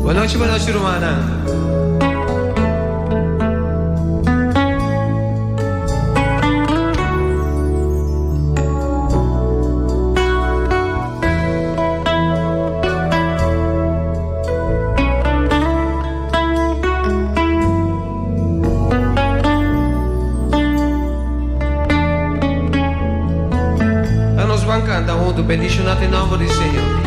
Buenas noches, Romana. Nos van cantando juntos, bendicionate en nombre del Señor.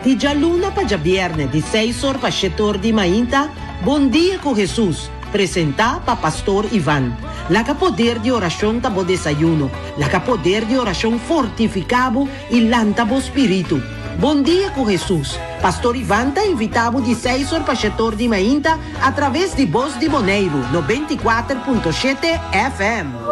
Di già luna pa già viernes, di 6 horas pa 7 horas di mainta, Bom Dia com Jesus, presenta pa Pastor Ivan. La que poder de oración tabo desayuno, la que poder de oración fortificado y lantabo espíritu. Bom Dia com Jesus. Pastor Ivan ta invitado de 6 horas pa 7 horas di mainta a través de Voz de Moneiro, 94.7 FM.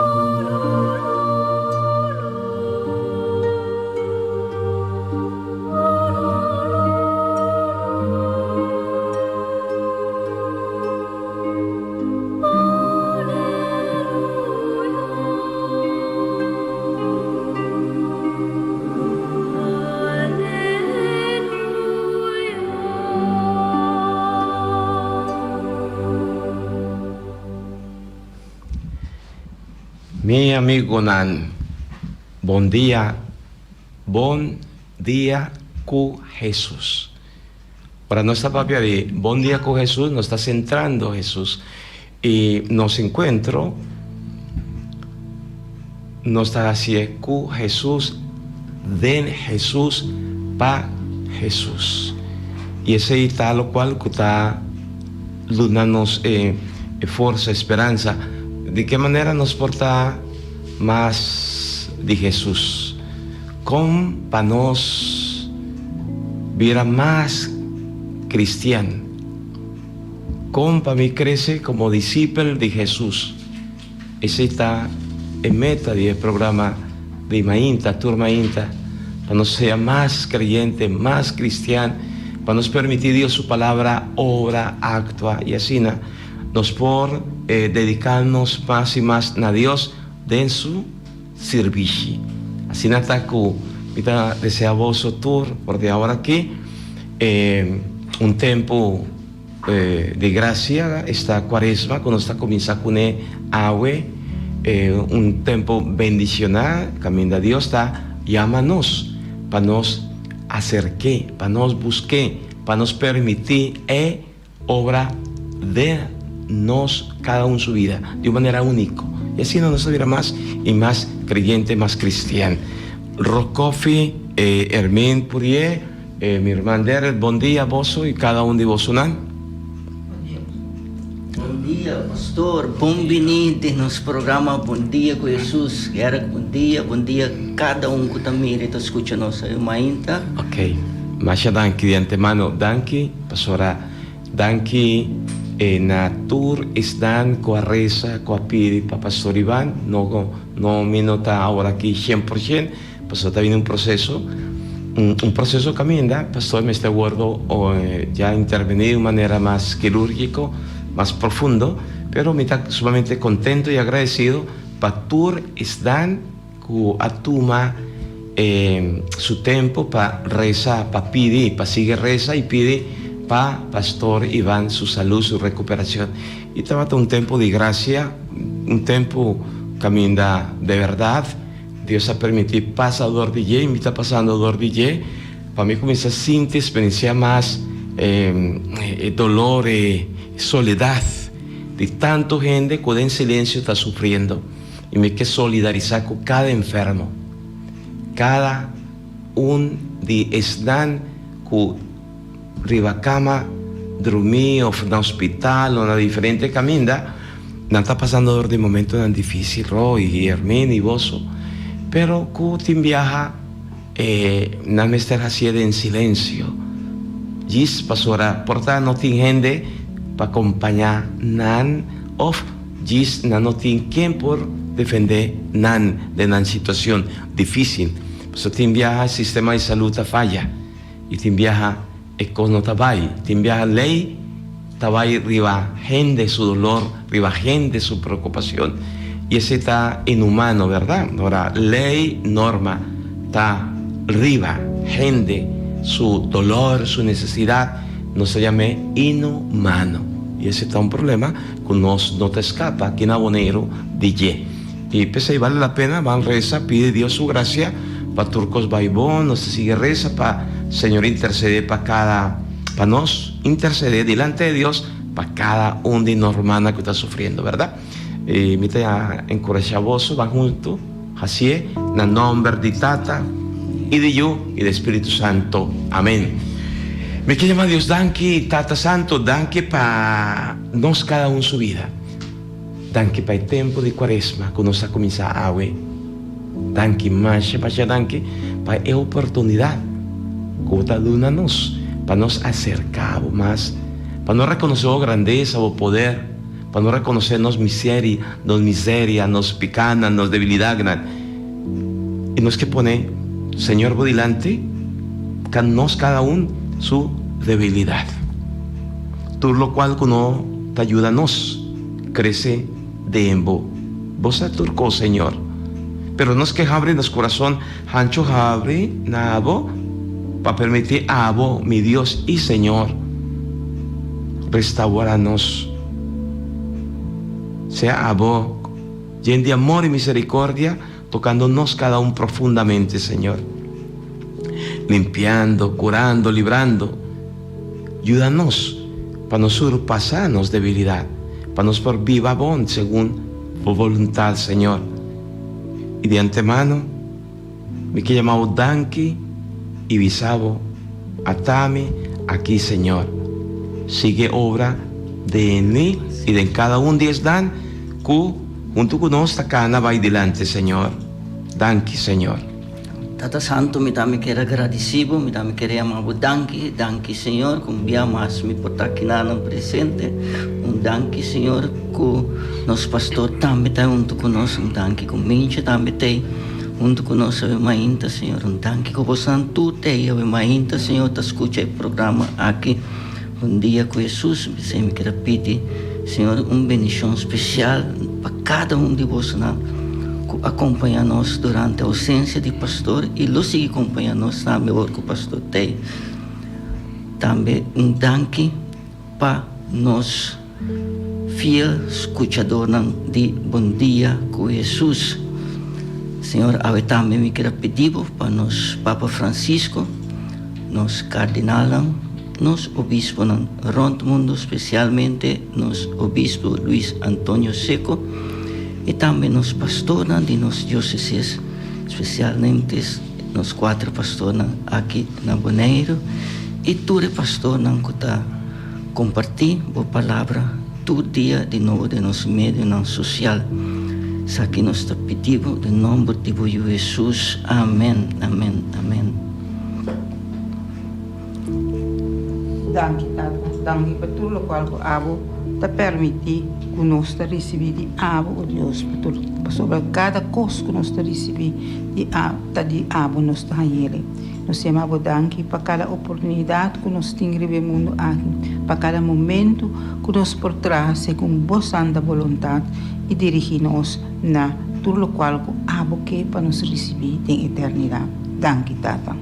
Mi amigo Nan, bom dia com Jesus. Para nuestra propia vida, bom dia com Jesus nos está centrando Jesús y nos encuentro, nos está haciendo con Jesús, de Jesús, para Jesús. Y ese está lo cual que está dándonos fuerza, esperanza. ¿De qué manera nos porta más de Jesús? ¿Cómo para nos viera más cristiano? ¿Cómo para mí crece como discípulo de Jesús? Ese está en meta del programa de Mainta, Turma Inta, para nos ser más creyente, más cristiano, para nos permitir Dios su palabra, obra, actúa y así nos por dedicarnos más y más a Dios en su servicio. Así está que deseamos tour porque ahora aquí un tiempo de gracia, esta cuaresma, cuando está comenzando con agua, un tiempo bendicional, camino a Dios está, llámanos para nos acercar, para nos buscar, para nos permitir obra de nos cada uno su vida de una manera única y así nos hubiera más y más creyente, más cristiano. Rocofi, Hermín Purie, mi hermano Derek, buen día vos y cada uno de vos Bom dia, pastor. Bem-vindo nos programa Bom Dia com Jesus. Era bom dia cada que também está escutando nossa mainta. Ok, mas danke de antemano, danke, pastora, danke. Na tour están con a reza, con a pidi para Pastor Iván, no minuta ahora aquí 100%, pastor está viendo un proceso camina, pastor me está guardo ya intervenir de manera más quirúrgica, más profundo, pero me está sumamente contento y agradecido para tour están con a tuma su tiempo para reza, para pidi, para seguir reza y pidi para Pastor Iván su salud, su recuperación. Y estaba un tiempo de gracia, un tiempo camina de verdad. Dios ha permitido pasar dor de ye, me está pasando dor de ye. Para mí comienza a sentir experiencia más dolor, soledad, de tanta gente que en silencio está sufriendo. Y me que solidarizar con cada enfermo. Cada un de están con riba cama, dormir o en hospital o en diferente camina, no está pasando dor de momento tan difícil, y Hermín y vos, pero que te viaja, no me estar haciendo en silencio, Jis pasora porta no ting hende pa acompañar nan of jis na no ting quien por defender nan de nan situación difícil. So tin viaja sistema de salud ta falla y tin viaja econo tabay, tin viaja ley tabay riba gente su dolor, riba gente su preocupación. Y ese está inhumano, ¿verdad? Ahora, ley, norma, está riba, gente, su dolor, su necesidad, no se llame inhumano. Y ese está un problema que no te escapa, aquí en Abonero, DJ. Y pues ahí vale la pena, van reza, pide Dios su gracia, para turcos baibón, nos sigue reza, para Señor interceder para nos interceder delante de Dios, para cada un de normal que está sufriendo, ¿verdad? Me está encorajavoso, van juntos, así es, en el nombre de Tata y de yo y de Espíritu Santo. Amén. Me quiere llamar Dios, danke, Tata Santo, danke para nos cada uno su vida. Danke para el tiempo de Cuaresma que nos ha comenzado a ver. Danke, más danke para la oportunidad que está dándonos para nos acercar más, para no reconocer la grandeza o poder, para no reconocer nos miseria, nos picana, nos debilidad. Y nos que pone, Señor, por delante, que nos cada uno su debilidad. Tú lo cual que no te ayuda a nos, crece de embo. Vos a turco, Señor. Pero nos que abre nos corazón, hancho abre, nabo, para permitir a abo, mi Dios y Señor, restaurarnos. Sea abo, lleno de amor y misericordia, tocándonos cada uno profundamente, Señor. Limpiando, curando, librando. Ayúdanos para no surpasarnos debilidad, para nos por viva bon según tu voluntad, Señor. Y de antemano, me que llamado danke y visabo, atame aquí, Señor. Sigue obra de en mí y de en cada un de dan, que junto con nosotros cana va delante, Señor. Danke, Señor. Tata Santo, me dá me quer agradecido, me dá me querer amar danke, Senhor, como bem mais me botar aqui no presente, danke, Senhor, que nosso pastor também está junto conosco, danke, que o mente também está junto conosco, ainda, Senhor, danke, que o Santo tem, ainda, Senhor, tá escuta o programa aqui, dia com Jesus, me quer pedir, Senhor, bendição especial para cada de vocês, acompanha-nos durante a ausência de pastor e lo sigue acompanhando-nos na melhor que o pastor tem. Também danke para nós, fiel escuchador de Bom Dia com Jesus. Senhor, eu também me quero pedir para nós, Papa Francisco, nós cardenal, nós obispo no rondo mundo, especialmente nós obispo Luiz Antônio Seco, e também nos pastores de nos dioceses, especialmente nos 4 pastores aqui na Boneiro, e todo pastor que está compartilhando a palavra todo dia de novo de nosso meio não social. Isso aqui nós está pedindo em nome de Jesus. Amém, amém, amém. Danke, Tata. Danke por tudo o qual o abo te permite que nós receber de abo, oh Deus, sobre cada coisa que nós receber de abo nós está ele. Nós chamamos danke para cada oportunidade que nós temos no mundo aqui, para cada momento que nós por trás, segundo a santa vontade, e dirigir-nos na tudo o qual o abo quer para nos receber em eternidade. Danke, Tata.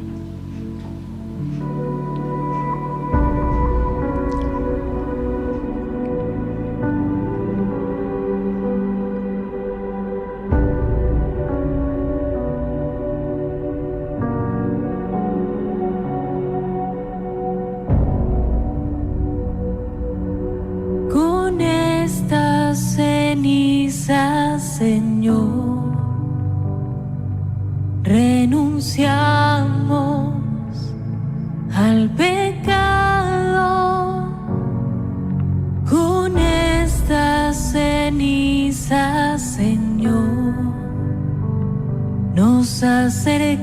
Señor, renunciamos al pecado. Con esta ceniza, Señor, nos acercamos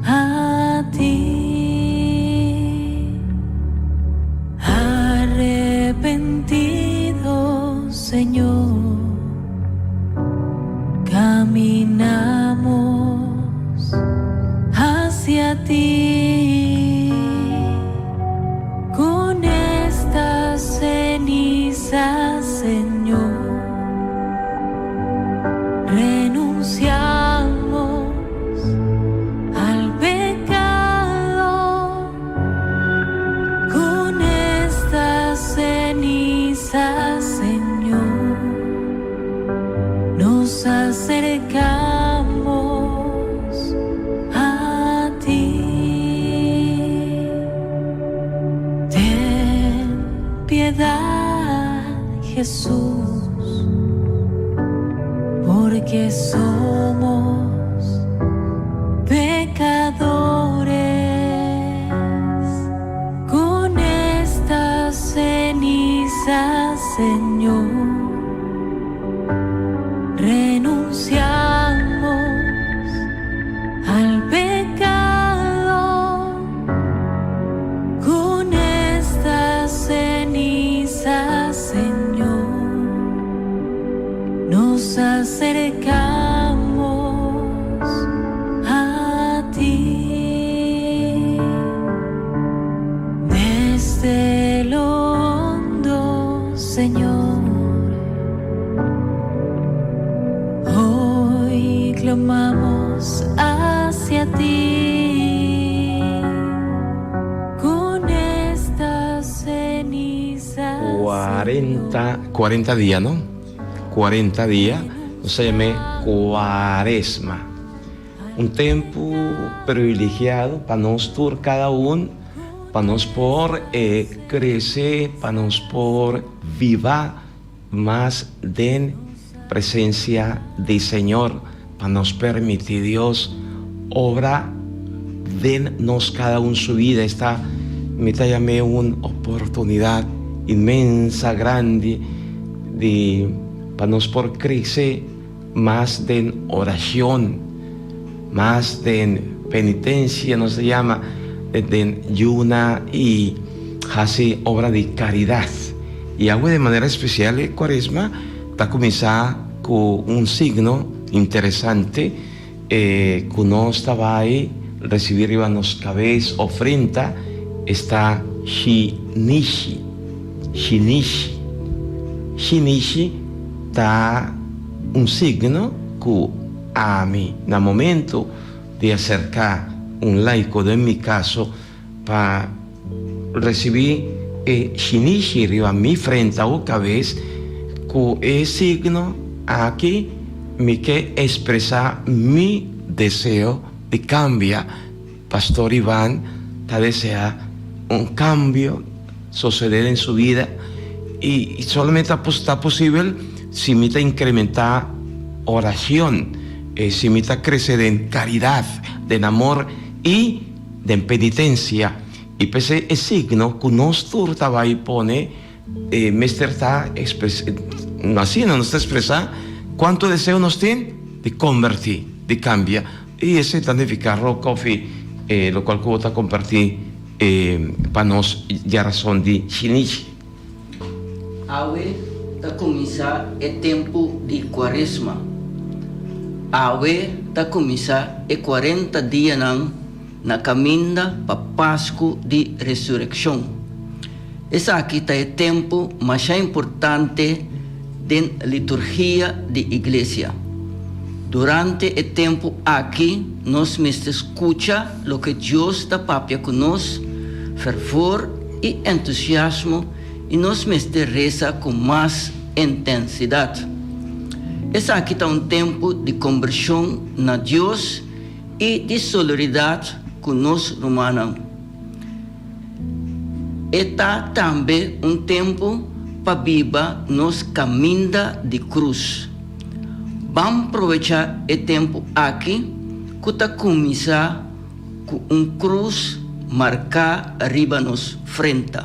a ti. ti. Con estas cenizas, Señor, renunciamos al pecado. Con estas cenizas, Señor, nos acercamos a ti. Ten piedad, Jesús, porque somos pecadores. Con estas cenizas, Señor, renunciamos al pecado. Con estas cenizas, Señor, nos acercamos a ti. Desde lo hondo, Señor, hoy clamamos hacia ti. Con estas cenizas, 40 días, ¿no? 40 días, se llama Cuaresma. Un tiempo privilegiado para nosotros cada uno, para nos por crecer, para nos por vivir más de presencia del Señor, para nos permitir Dios obra de nos cada uno su vida. Esta me llamé una oportunidad inmensa, grande, de para nos por crecer más de oración, más de penitencia, nos se llama, de ayuna y hace obra de caridad. Y hago de manera especial el Cuaresma, está comenzando con un signo interesante, que no estaba ahí, recibir iba nos cabeza, ofrenda, está Shinishi. Shinishi está un signo que a mí, en el momento de acercar un laico, en mi caso, para recibir Shinishi arriba a mi frente o cabeza, que es signo aquí me que expresar mi deseo de cambiar. Pastor Iván está desea un cambio suceder en su vida y solamente está posible si me incrementar oración, si me crecer en caridad, en amor y de penitencia. Y pues es signo que nosotros estaba ahí pone, Mester está así, no está expresar cuánto deseo nos tiene de convertir, de cambiar. Y ese tan de ficarlo, coffee, lo cual que voy a compartir para nos ya razón de Shinichi. Awe está começar tempo de Quaresma. Awe está começar 40 dias na caminda para Páscoa de ressurreição. Esse aqui está tempo mais importante da liturgia da igreja. Durante o tempo aqui, nós escuta o que Deus está papia conosco, fervor e entusiasmo, e nós reza com mais intensidade. Esse aqui está um tempo de conversão na Deus e de solidariedade com nós romanos. Está também um tempo para viver nos caminho de cruz. Vamos aproveitar o tempo aqui que está começar com cruz marcar arriba nos frente.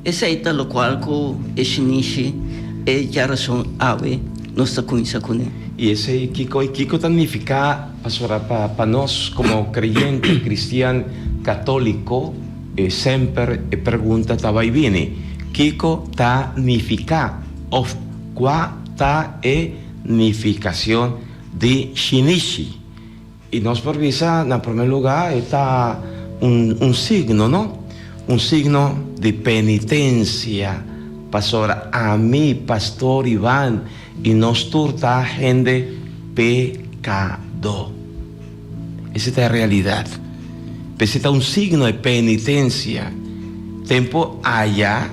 Esse é o qual que esse nicho é a razão ave nós está começando com ele. Y ese Kiko significa para nós como creyente cristiano católico sempre pergunta tava e viene Kiko significa of qua ta significación de Shinichi. Y nos por visa, en primer lugar, está un signo, ¿no? Un signo de penitencia, pastor, a mí, pastor Iván, y nos turta gente pecado. Esa es la realidad. Ese es un signo de penitencia. Tiempo allá,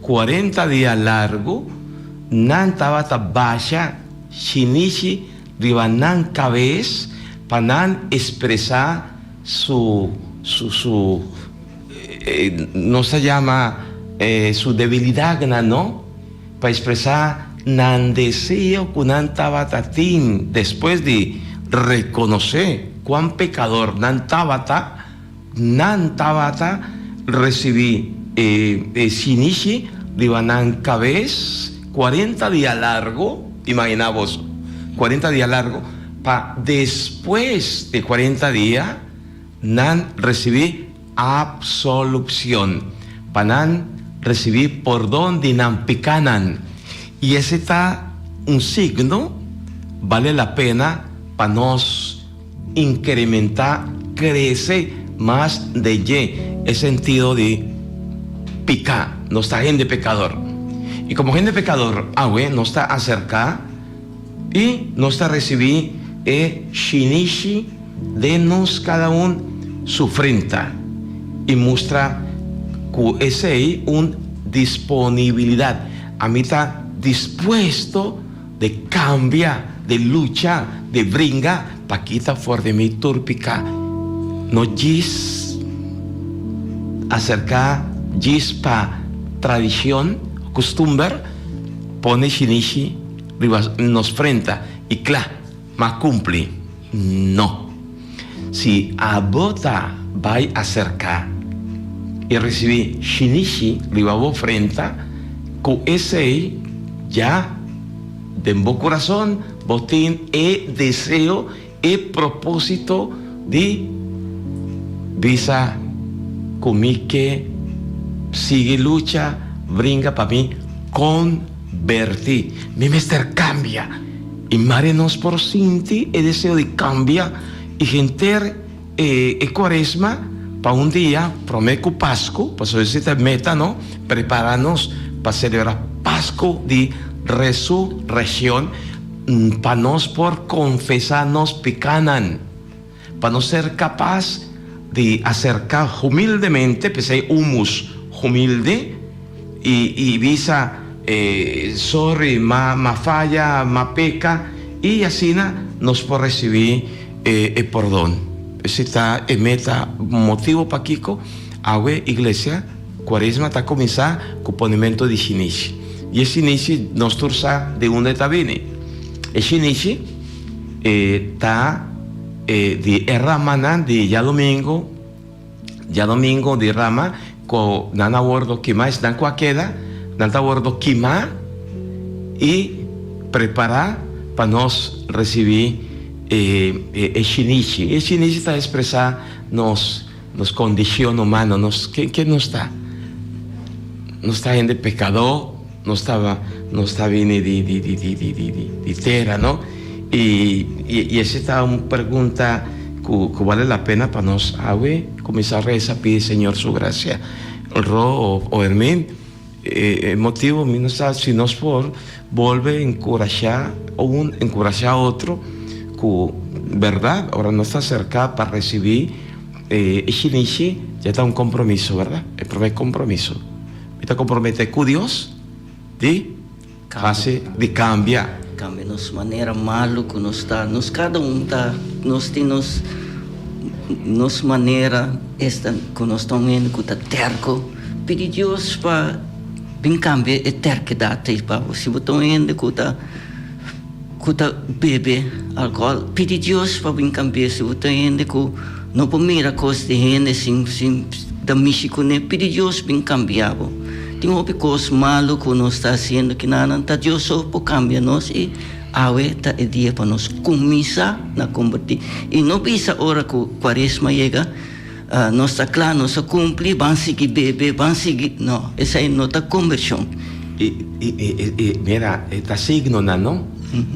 40 días largo, nan tabata baja, shinichi, ribanan cabez, panan expresar su no se llama su debilidad, ¿no? Para expresar nan deseo kunan tabatatín, después de reconocer cuán pecador nan tabata recibí shinichi, ribanan cabez, 40 días largo, imaginamos, 40 días largo, después de 40 días, nan recibí absolución, panan recibí perdón de nan picanan. Y ese está un signo, vale la pena para nos incrementar, crecer más de el sentido de picar, no está gente pecador. Y como gente pecador, no está acerca y no está recibir shinichi de nos cada uno sufrenta y muestra que ese un disponibilidad. A mí está dispuesto de cambiar, de lucha, de brinca, para quitar fuera de mi turpica. No gis acerca, gis pa tradición, costumbre, pone shinichi, nos frenta y claro, más cumple. No. Si a bota va a acercar y recibir shinichi, ribabo frenta, con ese ya de mi corazón, botín e deseo e propósito de visa conmigo que sigue lucha, brinca para mí, convertir. Mi mister cambia. Y marenos por sinti el deseo de cambiar y gente cuaresma para un día, prometo Pascua, pues eso es meta, ¿no? Prepararnos para celebrar Pascua de resurrección, para nos por confesarnos picanan, para no ser capaz de acercar humildemente, pues hay humus humilde y visa sorry, ma falla, ma peca, y así nos puede recibir el perdón. Ese está el meta motivo para Kiko, agua iglesia, cuaresma está comenzando con ponimiento de shinichi. Y el shinichi nos tursa de una viene. El shinichi está de Ramanan de ya domingo de Rama, con nana bordo que más dan cualquiera, nanta bordo quima y preparar para nos recibir el shinichi. El shinichi está expresar nos condición humana, ¿qué no está? No está en de pecador, no está bien de tierra, ¿no? Y esa está una pregunta que vale la pena para nos comenzar a rezar, pide Señor su gracia. O Hermín, el motivo no está, si nos por vuelve a encorajar a otro, que verdad, ahora no está cerca para recibir el shinichi, ya está un compromiso, ¿verdad? El primer compromiso. Está comprometido con Dios de hace de cambiar. Cambia nos manera malo que nos está, nos cada está, nos temos nos manera esta que nos também que está terco, pedir Deus para bem cambiar a terquedade para se botar ainda que está bebe álcool, pedir Deus para bem cambiar se botar ainda que não pode mirar coisas de gente sem da México né, pedir Deus bem cambiado. Tem uma coisa malo que nós está fazendo que não está Deus só para cambiar nós e awe tá é dia para nós começar na convertir e não precisa hora que quaresma chega nós está claro nós cumprir vamos seguir bebê vamos seguir não essa é nota conversão mira está signo não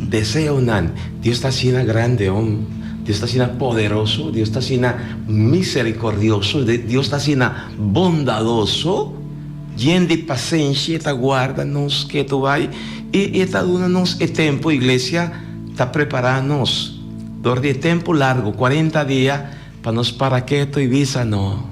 deseo nan Deus está sendo grande Dios está siendo poderoso, Dios está siendo misericordioso, Dios está siendo bondadoso, lleno de paciencia, está guardando-nos que tú vai y está dando-nos el tiempo, iglesia, está preparando-nos, durante tiempo largo, 40 días, para nos para que tu visa no.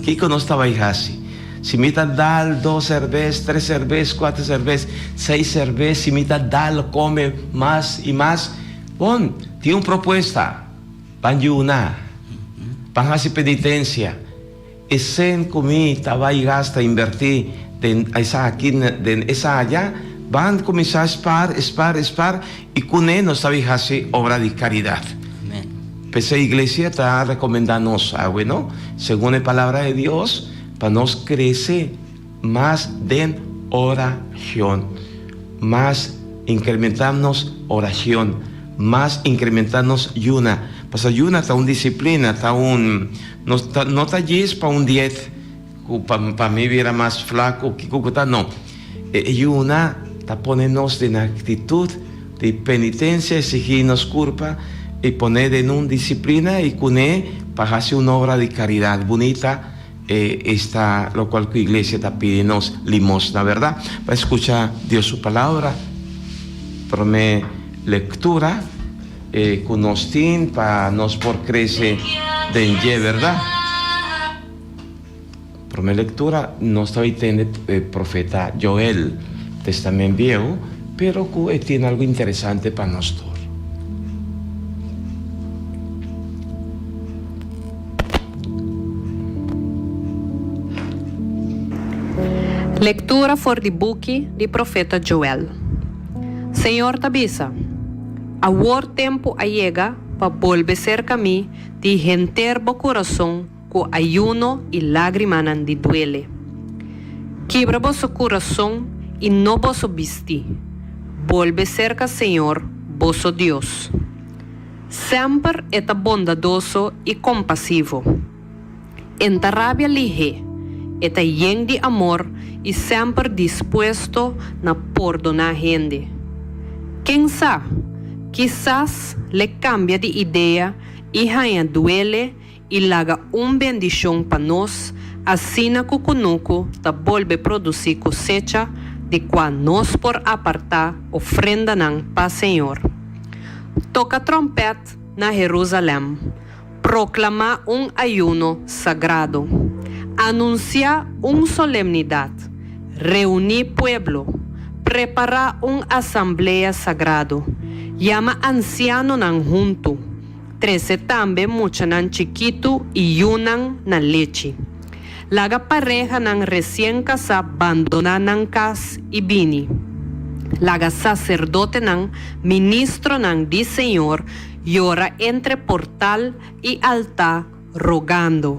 ¿Qué que no estaba ahí así? Si me dar 2 cervezas, 3 cervezas, 4 cervezas, 6 cervezas, si me dar, come más y más. Bon, tiene una propuesta. Van ayunar, van a hacer penitencia. Y sen comida, va y gasta, invertir en esa aquí, en esa allá, van a comenzar a espar, y con él nos sabe hacer obra de caridad. Amén. Pues la iglesia está recomendándonos algo, ¿no? Según la palabra de Dios, para nos crecer más de oración, más incrementarnos oración, más incrementarnos yuna. Pues ayuna está una disciplina, está no está allí para un diet, para mí viera más flaco, no. Yuna está ponernos en actitud de penitencia, exigirnos culpa y poner en una disciplina y con él para hacer una obra de caridad bonita. Está lo cual la iglesia está pidiendo limosna, ¿verdad? Va a escuchar Dios su palabra, por mi lectura, con nosotros para nos por crecer de en ¿verdad? Por mi lectura, no estaba entendiendo el profeta Joel, testamento viejo, pero que tiene algo interesante para nosotros. Lectura for the book de profeta Joel. Senhor tabisa, agora tempo llega para volver cerca a mim de enterbo coração com ayuno e lágrimas de duele. Quebra vosso coração e não vosso vesti. Volve cerca, Senhor, vosso Deus. Sempre está bondadoso e compassivo. Enta rabia lige, está lleno de amor e sempre disposto a perdonar gente. Quem sabe, quizás le cambia de ideia e ainda duele e laga bendição para nós, assim na cucunuco ta volve produzir cosecha de quando nós por apartar ofrenda nan para Senhor. Toca trompete na Jerusalém, proclamar ayuno sagrado, anunciar solemnidade, reunir pueblo, preparar asamblea sagrado, llama anciano nan junto, 13 tambe mucha nan chiquito y yunan na leche. Laga pareja nan recién casa abandona nan cas y bini. Laga sacerdote nan ministro nan di Señor llora entre portal y altar rogando: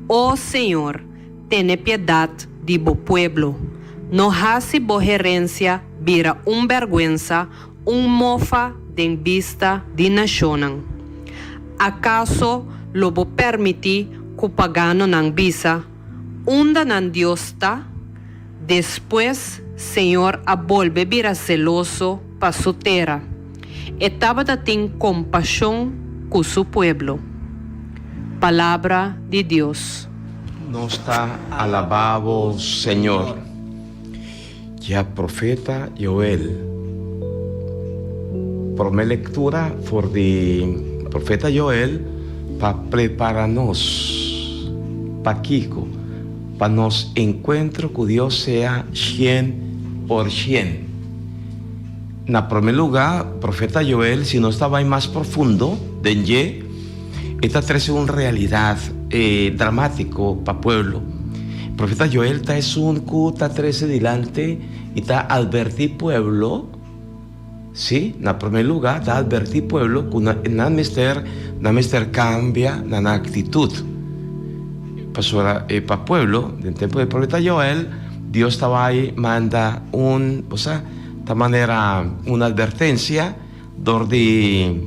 oh Señor, ten piedad de bo pueblo. No hace bo herencia vira vergüenza, mofa de vista de nación. ¿Acaso lo bo permiti que pagano nan visa, unda nan Dios ta? Después, Señor, a volve vira celoso pa su tierra. Estaba da tin compasión con su pueblo. Palabra de Dios. No está alabado, Señor. Ya profeta Joel. Por mi lectura, por de profeta Joel, para prepararnos, para Kiko, para nos encuentro con Dios sea 100%. En primer lugar, profeta Joel, si no estaba ahí más profundo, esta trae una realidad dramático para el pueblo. El profeta Joel es un que está 13 delante y está advertir pueblo, ¿sí? En primer lugar, está advertir pueblo que no mister cambia la actitud. Para el pueblo, en el tiempo del profeta Joel, Dios estaba ahí, manda de manera una advertencia, de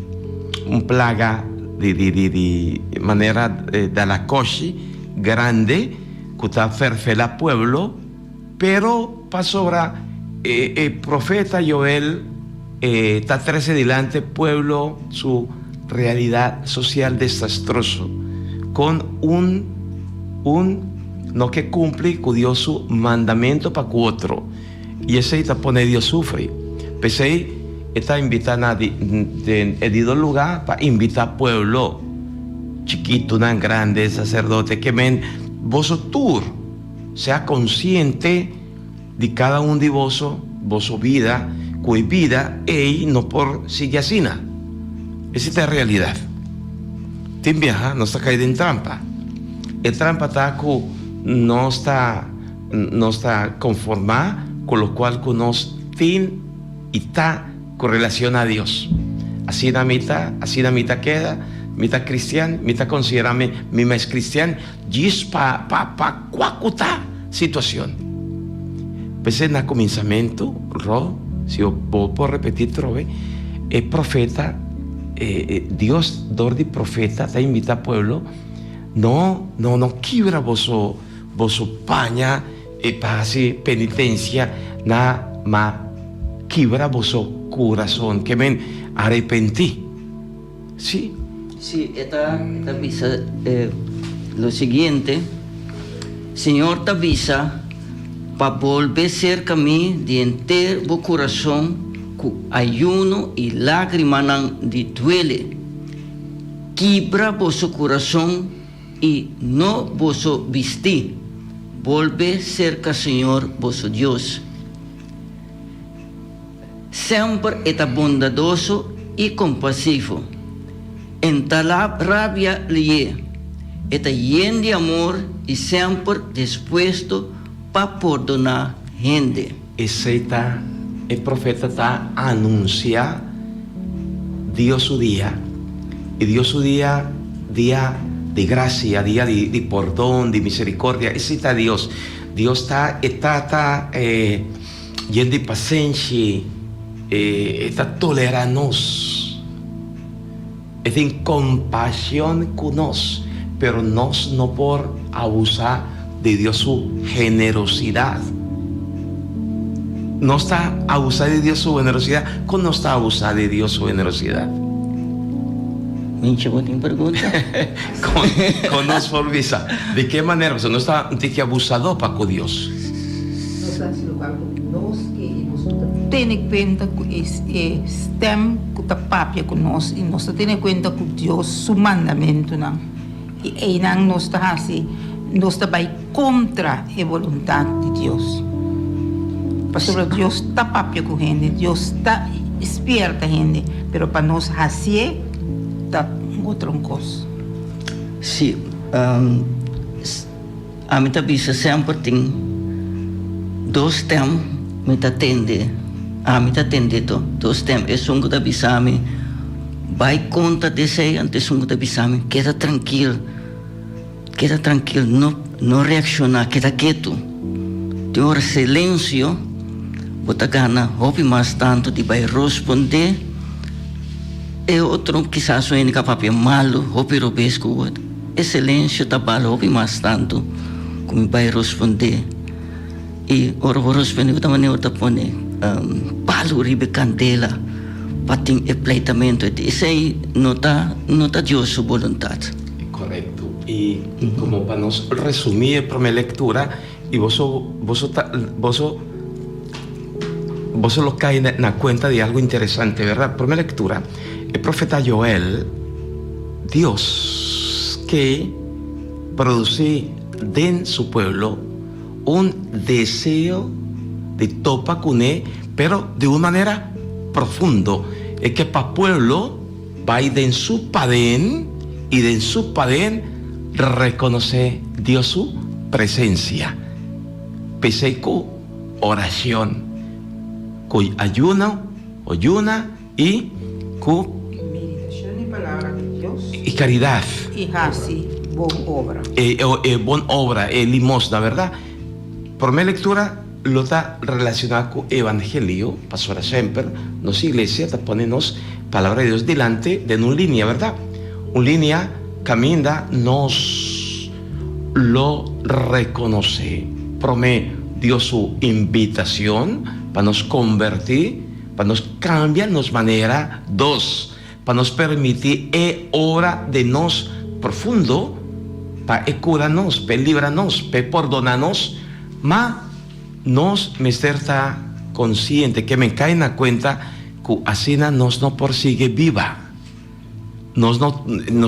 un plaga de manera de la coche grande que está ferfela al pueblo, pero pasó el profeta Joel está 13 delante pueblo su realidad social desastroso, con un no que cumple con Dios su mandamiento para otro, y ese te pone Dios sufre. Pues ahí está invitando a edido lugar para invitar pueblo chiquito, tan grande, sacerdote, que men vosotros sea consciente de cada uno de vosotros vida, cuya vida y no por sillacina. Esa es la realidad. Tim viaja, no está caído en trampa. El trampa está no está conformada con lo cual nos tiene y está con relación a Dios. Así la mitad queda, mitad cristiano, mitad considerame misma es cristiano, gis pa cuacuta situación. Pues en el comenzamiento, si yo puedo repetir trove, el profeta, Dios, dor de profeta, te invita al pueblo, no quiebra voso paña, para hacer penitencia, nada más quiebra voso corazón, que men arrepentí. Sí. Sí, esta avisa lo siguiente: Señor, te avisa para volver cerca a mí de entero corazón, con ayuno y lágrimas de duele. Quibra vuestro corazón y no vuestro vestir. Volve cerca, Señor, vuestro Dios. Siempre está bondadoso y compasivo. En tal rabia le está lleno de amor y siempre dispuesto para perdonar gente. El profeta está anuncia Dios su día, y Dios su día de gracia, día de perdón, de misericordia. Ese está Dios. Dios está lleno de paciencia, está tolerándonos, está en compasión con nos, pero nos no por abusar de Dios su generosidad. No está abusando de Dios su generosidad, ¿cómo no está abusando de Dios su generosidad? Mincha, buena pregunta. con nos por visa. ¿De qué manera? O sea, no está de que abusado para con Dios. Tiene cuenta que estem com a papia conosco e nós temos cuenta que Deus su mandamento não e aí não nós está assim nós está vai contra a vontade de Deus. Pastor, Deus está papia com gente, Deus está esperta gente, pero para nós assim está outra coisa. Sim, a minha visa sempre tem dois temas me atende. Me atende to dois temas. É sungo da bisame vai conta desse antes sungo da bisame queda tranquilo, não reaccionar, queda quieto. De hora silêncio, bota gana, houve mais tanto de vai responder. E outro quizás suene capaz malo, houve robesco outro. E silêncio tá bala, houve mais tanto como vai responder. E ora vou responder da maneira da pone palo ribe candela pating e pleitamento. Isso aí não tá Deus sua vontade. Correcto. Y como para nos resumir para mi lectura, y vos lo cae en la cuenta de algo interesante, ¿verdad? Por mi lectura, el profeta Joel, Dios que produce en su pueblo un deseo de topa con él, pero de una manera profundo. Es que para pueblo va y de su padén y de su padén reconoce Dios su presencia. Pese con oración, con ayuna y con Meditación y palabra de Dios. y caridad. Y así, buena obra. Buena obra, limosna, ¿verdad? Por mi lectura, lo está relacionado con evangelio, pastora siempre, nos iglesia, te ponemos palabra de Dios delante de una línea, ¿verdad? Una línea camina, nos lo reconoce, promete Dios su invitación para nos convertir, para nos cambiar nos manera, dos, para nos permitir hora de nos profundo, para curarnos, para librarnos, para perdonarnos, ma nos mister está consciente que me cae en la cuenta que así nos no persigue viva. Nos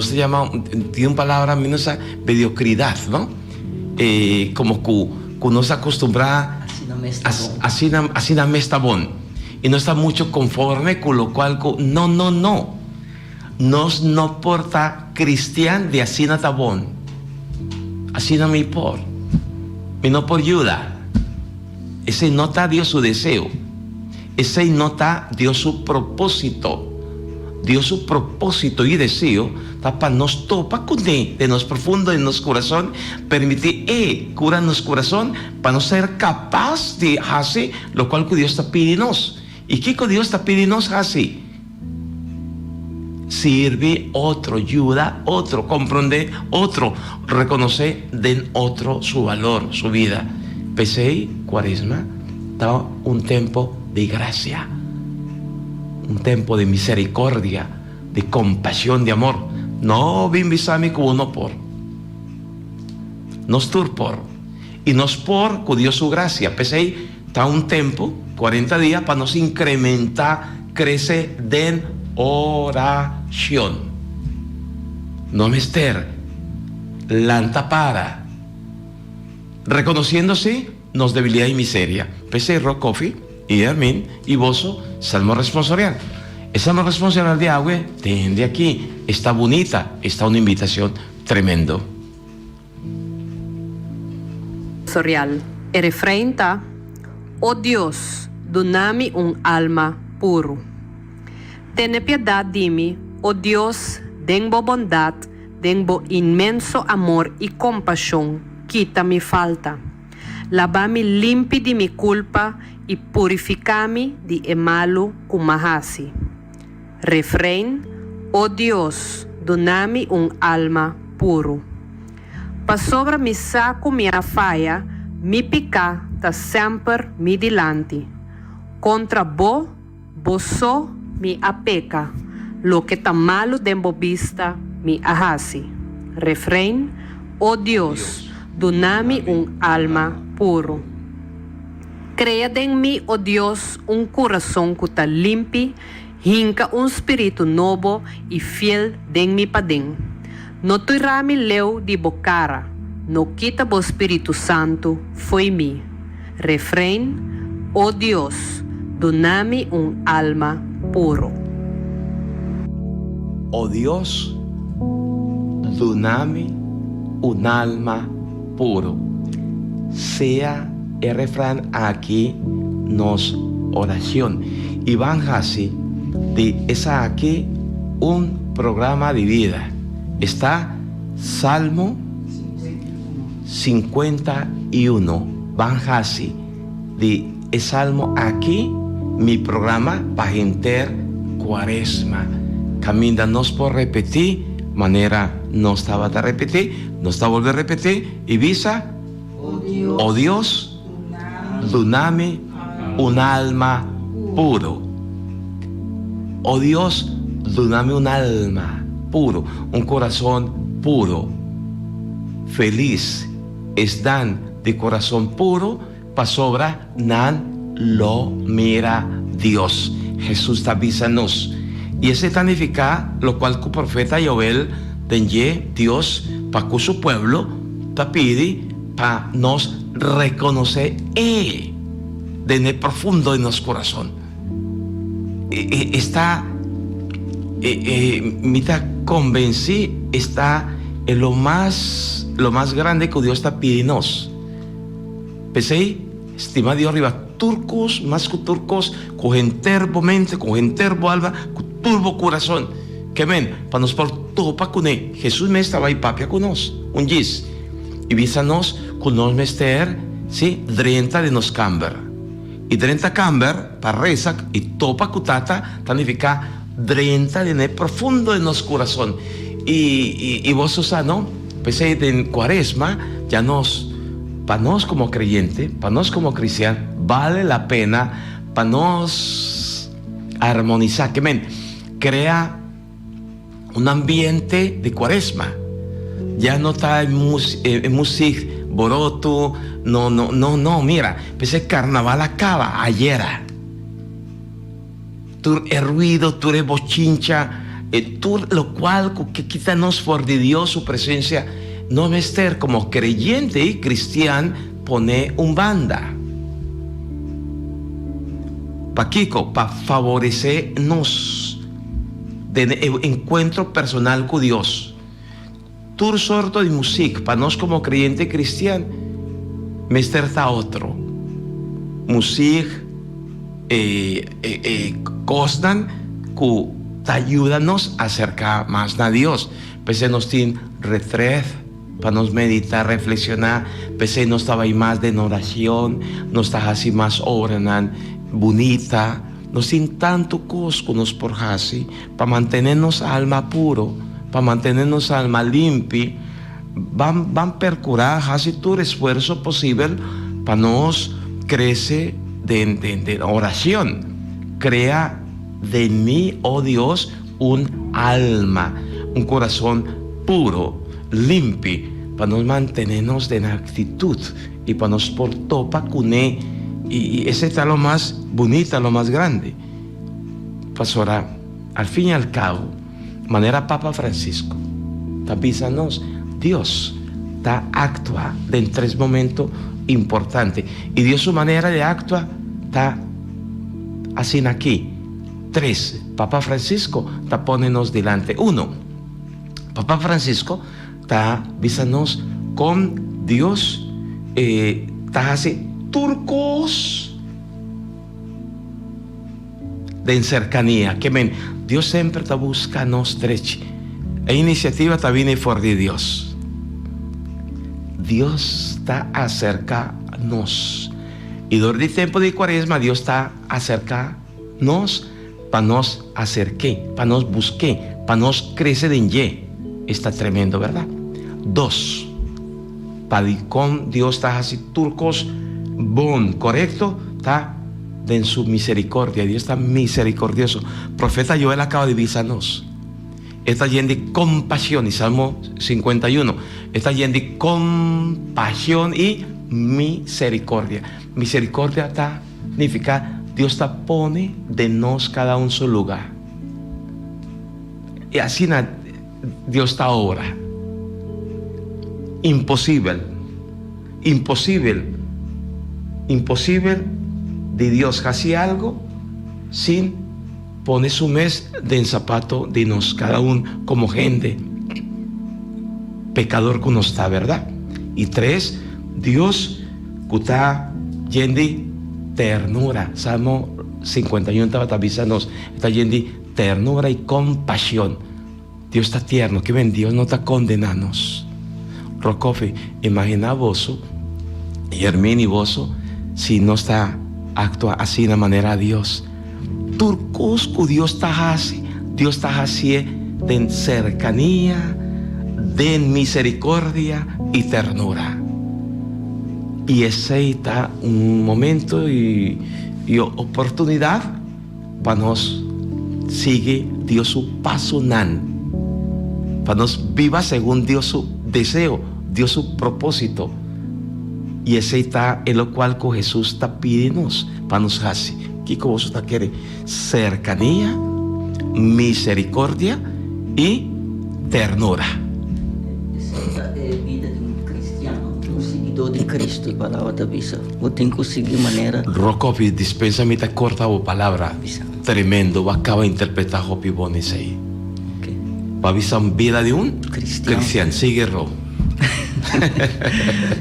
se llama, tiene una palabra menos a mediocridad, ¿no? Como que nos acostumbra así no me está bon. Y no está mucho conforme con lo cual, no. Nos no porta cristian de así no está bon. Así no me por. Me no por ayuda. Ese no está Dios su deseo. Ese no está Dios su propósito. Dios su propósito y deseo está para nos topa con de nos profundo de nos corazón, permitir cura nos corazón para no ser capaz de hacer lo cual que Dios está pidiendo. ¿Y qué que Dios está pidiendo hacer? Sirve otro, ayuda otro, comprende otro, reconoce den otro su valor, su vida. Pese Cuaresma está un tiempo de gracia, un tiempo de misericordia, de compasión, de amor. No bimbisami como uno por. Nos tur por. Y nos por con Dios su gracia. Pese está un tiempo, 40 días, para nos incrementar, crece den oración. No mester, lanta para. Reconociéndose nos debilidad y miseria. Pese Rocofi y Hermín y Bozo, salmo responsorial. El salmo responsorial de agua, de aquí, está bonita, está una invitación tremendo. Sorial. El refrán está: oh Dios, doname un alma puro. Ten piedad de mí, oh Dios, denbo bondad, denbo inmenso amor y compasión, quita mi falta. Lava-me limpi de mi culpa y purifica-me de malo kumahasi. Refrán: oh Dios, doname un alma puro. Pa sobre mi saco mi afaya, mi pica ta sempre mi dilante. Contra bo so mi apeca, lo que ta malo dembo vista mi ahasi. Refrán: oh Dios, doname un alma puro. Crea en mí, oh Dios, un corazón que está limpio, hinca un espíritu nuevo y fiel en mi padén. No tuirá mi leu de bocara, no quita bo Espíritu Santo, fue mí. Refrán: oh Dios, doname un alma puro. Oh Dios, doname un alma puro. Sea el refrán aquí nos oración. Y van así de esa aquí un programa de vida. Está Salmo 51. Van así de el Salmo aquí mi programa para enter Cuaresma. Camínanos por repetir manera no estaba a repetir, no está a volver a repetir y visa. Oh Dios, doname un alma puro. Oh Dios, doname un alma puro, un corazón puro. Feliz están de corazón puro, pa sobra nan lo mira Dios. Jesús está avisándonos. Y ese significa lo cual el profeta Joel denye Dios para que su pueblo te pide para nos reconocer de en el profundo de nuestro corazón. Está me convencí, está en lo más grande que Dios está pidiendo. Pensé, estima Dios arriba, turcos, más que turcos, cogen terbo mente, cogen terbo alma, con turbo corazón. Que ven, para nos por todo para con él. Jesús me estaba ahí papia con nos, un gis. Y vísanos con nos mester, sí, 30 de nos camber. Y 30 camber, para reza, y topa cutata, significa 30 de profundo de nos corazón. Y vos, Susano, pues en Cuaresma, ya para nos como creyente, para nos como cristiano, vale la pena para nos armonizar. Que ven, crea un ambiente de cuaresma. Ya no está en música, boroto, no, mira, pues el carnaval acaba ayer. Tú el ruido, tú eres bochincha, tú lo cual que quítanos por de Dios su presencia, no mester como creyente y cristiano pone un banda. Pa' Kiko, para favorecernos de encuentro personal con Dios. Tur sorto de música, para nos como creyente cristiano, mester ta otro. Música, costan que te ayudanos a acercar más a Dios. Pese nos tiene retret, para nos meditar, reflexionar, pese nos estaba ahí más de oración, nos está así más oranan, bonita, nos tiene tanto cosco nos por así, para mantenernos alma puro, para mantenernos alma limpia, van percurar así todo el esfuerzo posible para nos crecer de oración. Crea de mí, oh Dios, un alma, un corazón puro, limpio, para nos mantenernos de la actitud y para nos por topa cuné. Y ese está lo más bonito, lo más grande. Pastora, al fin y al cabo, manera Papa Francisco, avísanos, Dios está actúa en 3 momentos importantes. Y Dios su manera de actuar está así aquí. 3, Papa Francisco está poniéndonos delante. 1, Papa Francisco está avísanos con Dios, está así turcos de cercanía, que ven, Dios siempre te busca nos treche. E iniciativa te viene por de Dios. Dios está acercanos. Y durante el tiempo de cuaresma, Dios está acercanos para nos acerque, para nos busque, para nos crecer en ye. Está tremendo, ¿verdad? 2, para con Dios está así turcos, bon, correcto, está en su misericordia. Dios está misericordioso. Profeta Joel acaba de avisarnos. Está lleno de compasión, y Salmo 51, está lleno de compasión y misericordia. Misericordia está, significa Dios te pone de nos cada uno su lugar. Y así Dios está ahora. Imposible de Dios hacer algo sin poner su mes de en zapato de nos cada uno como gente pecador que nos está, ¿verdad? Y 3, Dios que está lleno de ternura. Salmo 51 estaba avisando, está lleno de ternura y compasión. Dios está tierno, que ven, Dios no está condenando. Rocofe, imagina vos y Hermini vos si no está actúa así de manera a Dios. Turcosco Dios está así de cercanía, de misericordia y ternura. Y ese está un momento y oportunidad para nos sigue Dios su paso para nos viva según Dios su deseo, Dios su propósito. Y ese está en lo cual con Jesús está pidiendo para nos hacer. ¿Qué vos está quiere? Cercanía, misericordia y ternura. Esa es la vida de un cristiano, un seguidor de Cristo, palabra de avisa. O tengo que seguir manera. Rocopi, dispénsame te corta o palabra. Tremendo, acaba de interpretar Hopi Bones ahí. Va a avisar vida de un cristiano. Sigue Ro.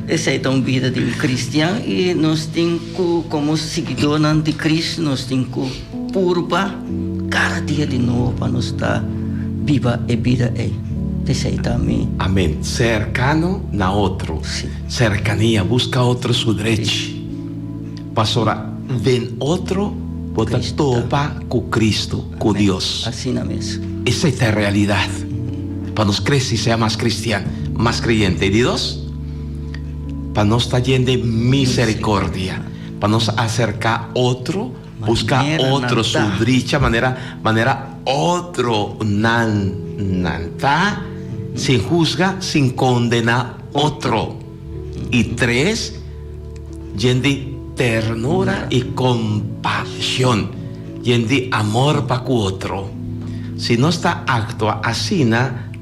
Essa é uma vida de um cristão e nós temos como seguidor de Cristo, nós temos que purba cada dia de novo para nós estar viva e vida é. Essa é também. Amém. Cercano na outro. Sim. Cercanía, busca outro su derecho. Pastora, ven outro, bota topa com Cristo, com Deus. Assim na mesa. Esa es la realidad. Para nos crecer y sea más cristiano, más creyente. Y 2, para nos estar lleno de misericordia, para nos acercar otro, buscar otro, su brecha, manera otro nanta, sin juzga, sin condena otro. Y 3, yendi ternura y compasión, yendi amor para cu otro. Si no está actua así,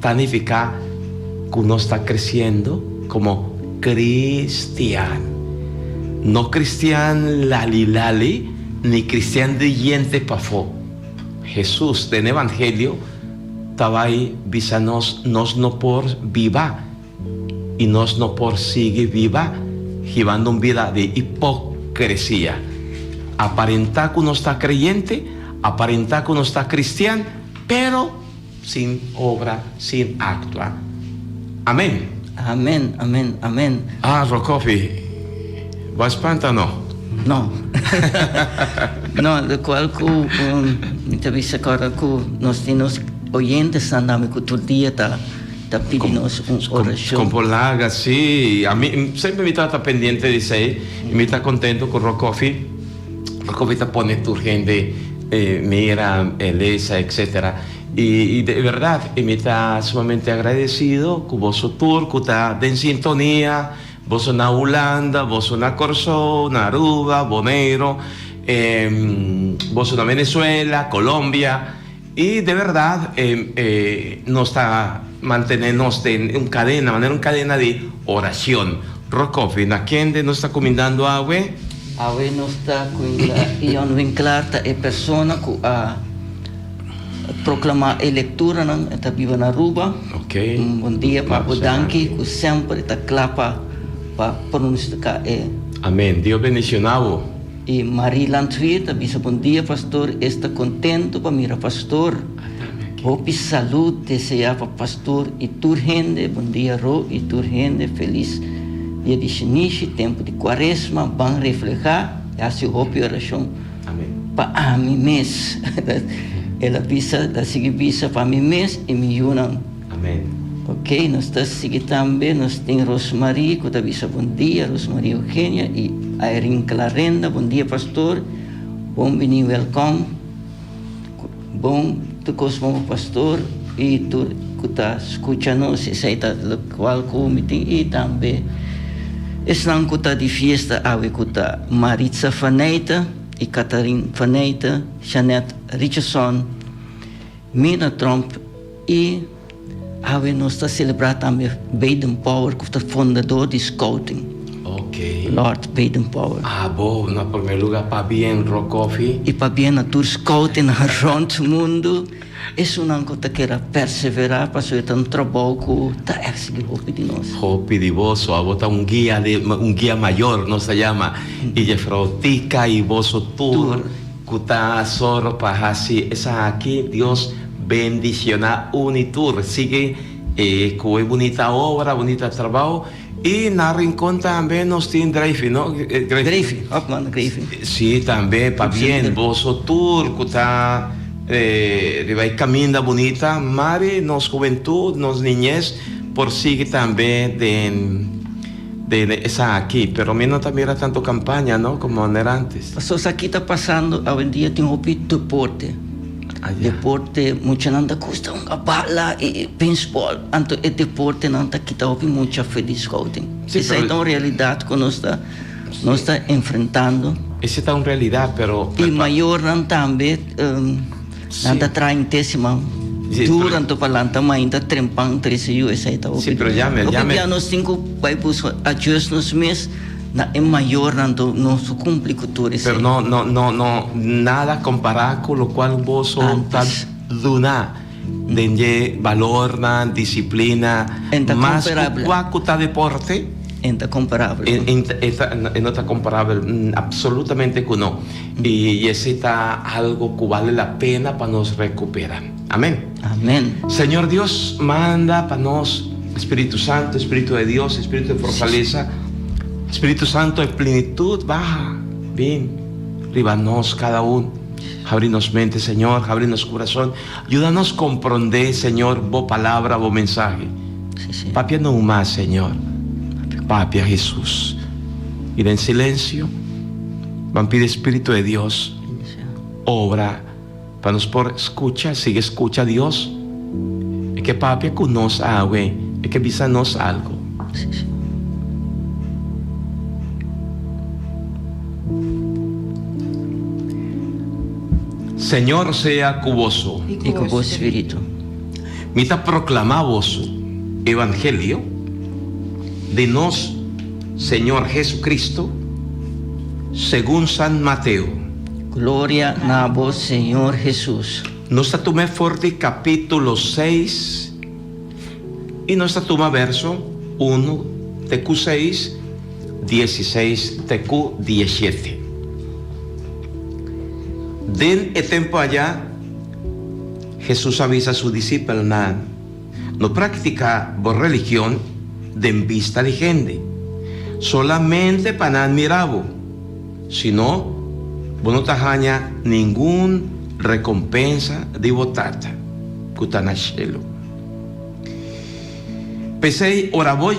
significa que uno está creciendo como cristiano. No cristian lali, ni cristian de yente pafo. Jesús del Evangelio estaba ahí visanos nos no por viva y nos no por sigue viva, llevando una vida de hipocresía. Aparentar que uno está creyente, aparentar que uno está cristiano, pero sin obra, sin actua. Amén. Amén, amén, amén. Rokofi, ¿va a espantar o no? No. No, de cual que te dice agora que nós temos oyentes andando que todo dia tá pedindo uma oração. Con Polaga, sí. A mí siempre me está pendiente de eso y me está contento con Rokofi. Rokofi te pone tu gente, mira, Elisa, etc. Y de verdad, me está sumamente agradecido que vos tour, que está en sintonía, vos na Holanda, vos na Corsó, na Aruba, Bonaire, vos na Venezuela, Colombia, y de verdad nos está manteniendo en una cadena de oración. Rokofi, ¿a quién nos está comendando agua? Agua nos está cuidando y eu não enclarta é persona que proclamar a leitura não está viva na Aruba. Ok. Bom dia para o Danki que sempre está clapa para pronunciar Amén. Dios bendicionado. E Marie Landweer está dizendo bom dia pastor, está contento para mirar pastor. Hope saúde desejar para pastor e tu gente, bom dia Ro e tu gente feliz dia de Shinichi, tempo de quaresma, vão refletir essa hope oração. Amém. Para mim mês. Ela visa da seguir visa para mim mês e me unam. Amém. Ok, nós estamos seguindo também, nós temos Rosmarie, que está visa bom dia, Rosmarie Eugênia e a Erin Clarenda, bom dia pastor, bom venir, welcome, bom tu cosmo pastor e tu que está escutando, se está qual comité e também estão que está de festa, a que está Maritza Faneita e Catarina Faneita, Jeanette Richardson, Mina Trump e nós estamos celebrando também Baden Powell, que é o fundador de Scouting. Ok. Lord Baden Powell. Bom, no primeiro lugar, para bem, Rokofi. E para bem, a tour Scouting around o mundo. É uma coisa que quer perseverar, para ser um trabalho que está a seguir o hope de nós. Hope de vos, a botar un guía mayor, no se llama. Y de frotica y vos tour, cuta solo para así. Esa aquí, Dios bendiciona Unitur. Sigue con bonita obra, bonita trabajo. Y na Rincón también nos tiene Greifi, ¿no? Greifi, Hopman Greifi. Sí, también, para bien. Vos tour, cuta vai caminda bonita. Mari, nos juventud, nos niñez, por sigue también de esa aquí. Pero a mí no también era tanto campaña, ¿no? Como era antes. Pastor, aqui está passando, hoje em dia tem um deporte. Deporte, muita nanda custa uma bala e beisebol. Então, o deporte não está aqui, está muita fé de scouting. Essa é uma realidade que nós está enfrentando. Essa é uma realidade, pero... E maior não também, não está traintésima. Durante o palanta, mas ainda trempando, 13 anos, essa é a opinião. Sim, pero já nós temos que buscar ajustes nos meses. É maior do nosso complicador. Pero no, nada comparado con lo cual vos sos luna, de valor, disciplina, más cuacuta deporte. Está comparable. No está comparable, absolutamente que no. Y ese está algo que vale la pena para nos recuperar. Amén. Amén. Señor Dios, manda para nos Espíritu Santo, Espíritu de Dios, Espíritu de fortaleza. Espíritu Santo de plenitud, baja, ven, ríbanos cada uno, abrirnos mente, Señor, abrirnos corazón, ayúdanos a comprender, Señor, vos palabra, vos mensaje. Sí. Papia no más, Señor, Papia Jesús. Y en silencio, van a pedir Espíritu de Dios, obra para nos por escucha, sigue escucha a Dios. Es que papi que nos haga, es que visa nos algo. Sí, sí. Señor sea cuboso. Y con vos espíritu. Mita proclamamos evangelio de nos Señor Jesucristo según San Mateo. Gloria a vos, Señor Jesús. Nos tomé fuerte capítulo 6 y nos toma verso 1 TQ 6, 16 TQ 17. Den el tiempo allá, Jesús avisa a su discípulo, no practica por religión de en vista de gente, solamente para admirarlo, sino vos no tajaña ningún recompensa de botata, cutanachelo. Pensé, ahora voy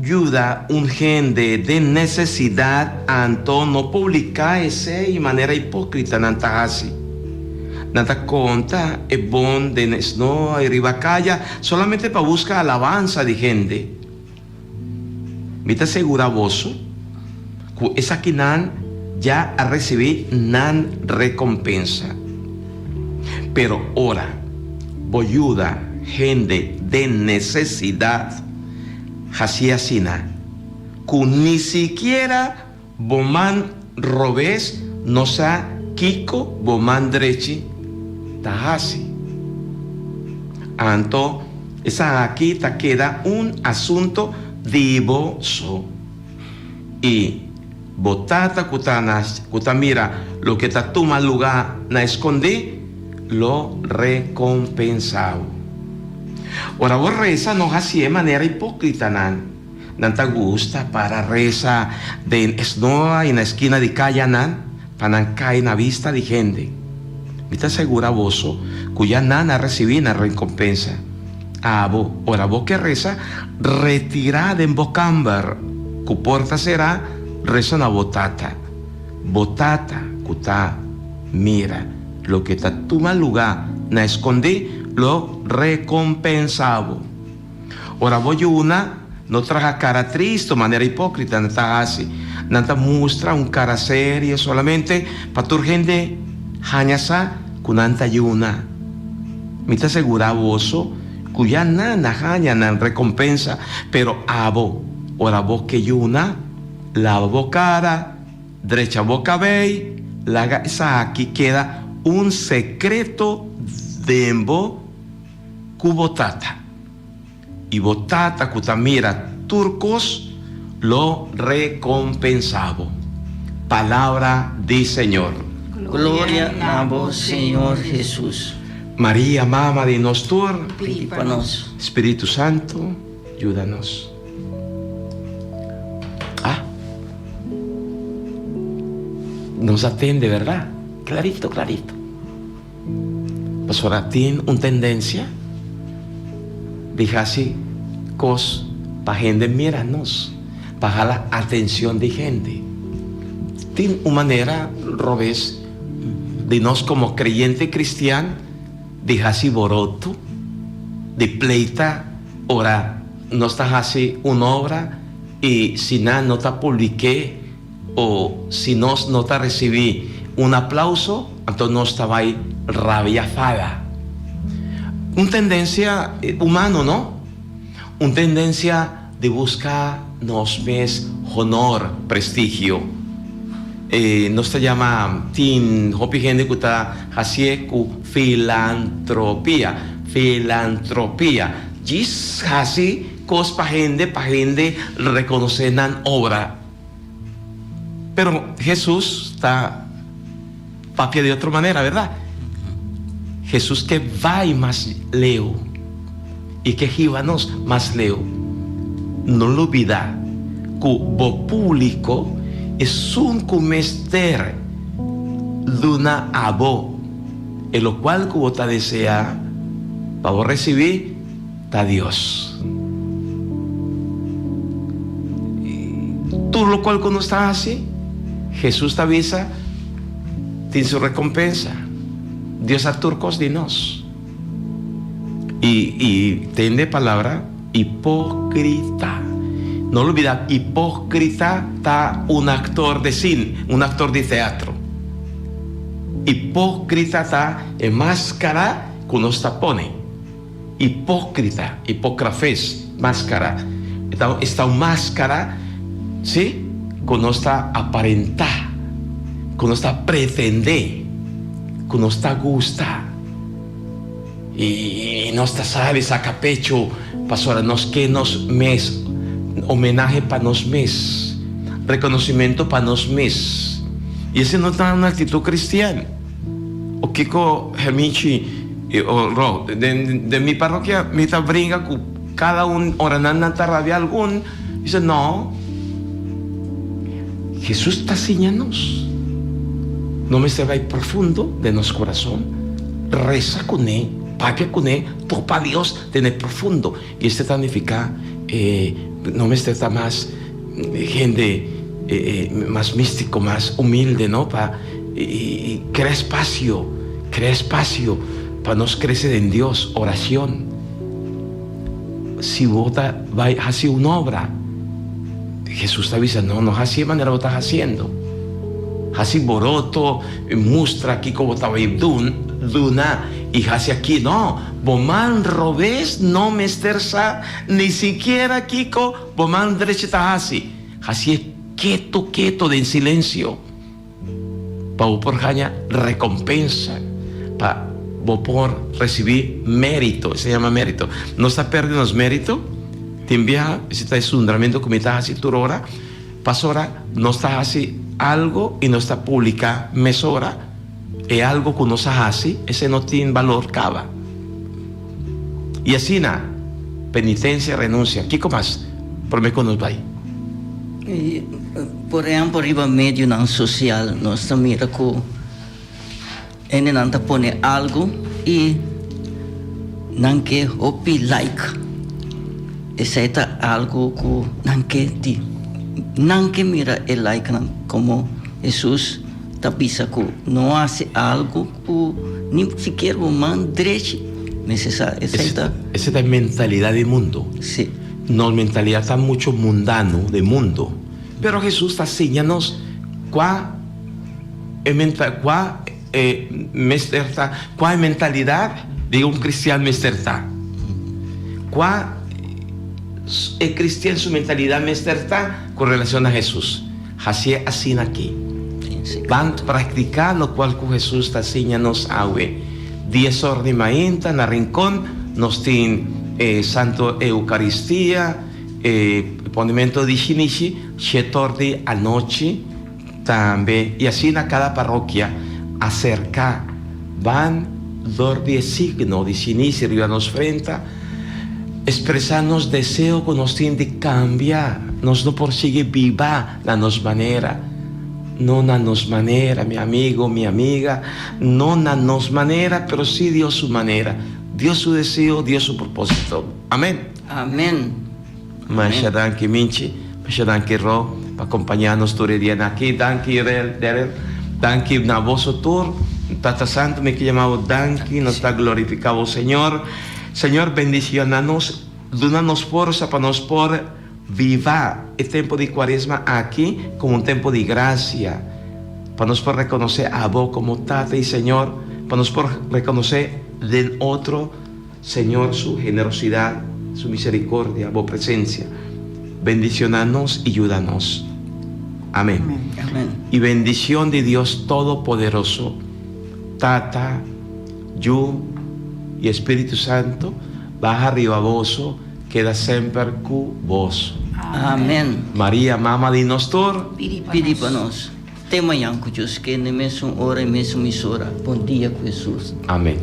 ayuda un gente de necesidad anto no publicar ese de manera hipócrita nanta así. Nanta conta es bon de no arriba calla solamente para buscar alabanza de gente. Me te asegura vos que esa que ya ha recibido nan recompensa. Pero ahora voy ayuda gente de necesidad. Así asina, que ni siquiera boman robes no sa kiko boman drechi tahasi. Anto, esa aquí te queda un asunto divoso. Y botata kutamira lo que te toma lugar na escondí, lo recompensado. Ahora vos reza no así de manera hipócrita, nanta gusta para reza de esnoa en la esquina de calle para caer en la vista de gente. Me te asegura vos cuya nana recibe una recompensa. Ahora vos que reza retirada en bocambar, cu porta será reza una botata cuta mira lo que te toma lugar na escondí lo recompensado. Ahora voy una no traja cara triste, manera hipócrita, no está así. Nanta muestra un cara seria solamente para tu gente hañasa con nanta yuna. Me te asegura vos cuya nana haña nan recompensa, pero ahora vos que yuna, lava vos cara, derecha boca ve, laga esa aquí queda un secreto de embo cubotata. Y botata cutamira turcos lo recompensabo. Palabra del Señor. Gloria a vos, Señor Jesús. María, Mama de Nostur, Pípanos. Espíritu Santo, ayúdanos. Nos atende, ¿verdad? Clarito, clarito. Pues ahora tiene una tendencia de así cosas para gente mirarnos, para la atención de gente. Tiene una manera, Robes, de nos como creyente cristiano, de así boroto, de pleita, ahora no está así una obra y si nada no te publiqué o si no te recibí un aplauso, entonces no estaba ahí rabiafada. Una tendencia humana, ¿no? Una tendencia de buscar nos mes honor, prestigio. No se llama tin hopi gente que está haciendo filantropía. Gis así cos pa gente reconocen obra. Pero Jesús está papia de otra manera, ¿verdad? Jesús que va y más leo y que gibanos más leo. No lo olvida que lo público es un comester de una abo, en lo cual que vos te desea para recibir a Dios. Tú lo cual cuando estás así, Jesús te avisa, tiene su recompensa. Dios a turcos de nos. Y tiene palabra hipócrita. No olvida, hipócrita está un actor de cine, un actor de teatro. Hipócrita está en máscara que nos pone. Hipócrita, hipócrafes, máscara. Esta máscara, ¿sí? Que nos está aparentar, que nos está pretender, que nos está gusta. Y nos está, sabe, saca pecho, pastora, nos que nos mes. Homenaje para nos mes, reconocimiento para nos mes, y ese no está una actitud cristiana. O Kiko Hermichi de mi parroquia me está brinca con cada un orananda rabia algún, dice no, Jesús está enseñándonos, no me se va profundo de nuestro corazón, reza con él, paga con él, topa a Dios de profundo, y este significa no me está más gente más místico, más humilde, ¿no? Y crea espacio para nos crecer en Dios, oración. Si vota va a hacer una obra, Jesús te avisa, no así de manera vos estás haciendo. Así boroto, muestra aquí como estaba duna, y así aquí, no, boman robes, no me esterza, ni siquiera Kiko, boman derechita así es quieto, de en silencio, para por jaña recompensa, para por recibir mérito, se llama mérito, no está perdiendo los méritos, te envía, si está es un tratamiento como está así tu hora, pasora, no está así algo y no está pública mesora, es algo que nos hace, ese no tiene valor cava. Y así nada, penitencia, renuncia. ¿Qué más? Por mí que nos va. Por ejemplo, arriba medio na social, nós mira que ele não pone algo e não quer opi like. Esse é algo que não quer ti. Não quer mira el like como Jesus tapisa que não faz algo que nem sequer o man direito. Esa es la mentalidad del mundo. Sí. No, mentalidad está mucho mundano, de mundo. Pero Jesús está enseñándonos cuál es mentalidad de un cristiano mesterta. ¿Cuál es cristiano su mentalidad mesterta con relación a Jesús? Así es así aquí. Van a practicar lo cual Jesús está enseñándonos a hoy. 10 horas de mañana en el rincón nos tiene Santo Eucaristía, ponimiento de Shinichi, 7 horas de anoche también, y así en cada parroquia acerca van dos de signo de Shinichi arriba nos frente, expresarnos deseo que nos tiene de cambiar, nos no persigue viva la nos manera. No na nos manera, mi amigo, mi amiga, no na nos manera, pero sí Dios su manera, Dios su deseo, Dios su propósito. Amén. Amén. Masha danke Minchi, masha danke Ro, para acompañarnos todo el día aquí, danke Rel, danke na vos tour, Tata Santo me que llamado danke, nos está glorificado Señor. Señor, bendicionanos, donanos fuerza para nos por viva el tiempo de cuaresma aquí como un tiempo de gracia, para nos poder reconocer a vos como Tata y Señor, para nos poder reconocer del otro, Señor, su generosidad, su misericordia, vos presencia. Bendicionanos y ayúdanos. Amén. Amén. Y bendición de Dios Todopoderoso, Tata, yo y Espíritu Santo, baja arriba vos, queda siempre con vos. Amén. María, mamá de nosotros, Pedi para nós. Até amanhã, com Deus, que na mesma hora e mesma emissora. Bom dia com Jesus. amén.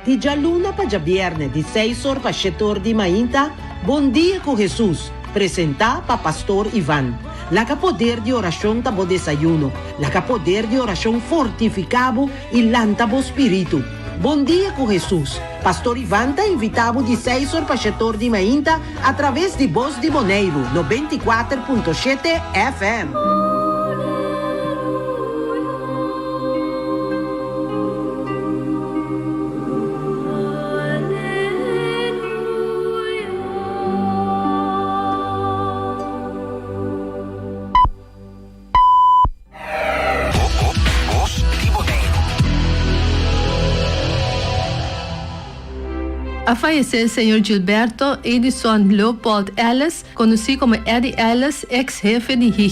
Di già luna pa già viernes di 6 horas pa 7 horas di mañana, Bom Dia com Jesus, presenta pa Pastor Ivan. La poder de oración tabo desayuno, la poder de oración fortificado y lantabo espíritu. Bom Dia com Jesus. Pastor Ivan está invitado de 6 horas para 7 de manhã através de Voz de Moneiro, 94.7 FM. A fallecer el señor Gilberto Edison Leopold Ellis, conocido como Eddie Ellis, ex jefe de higiene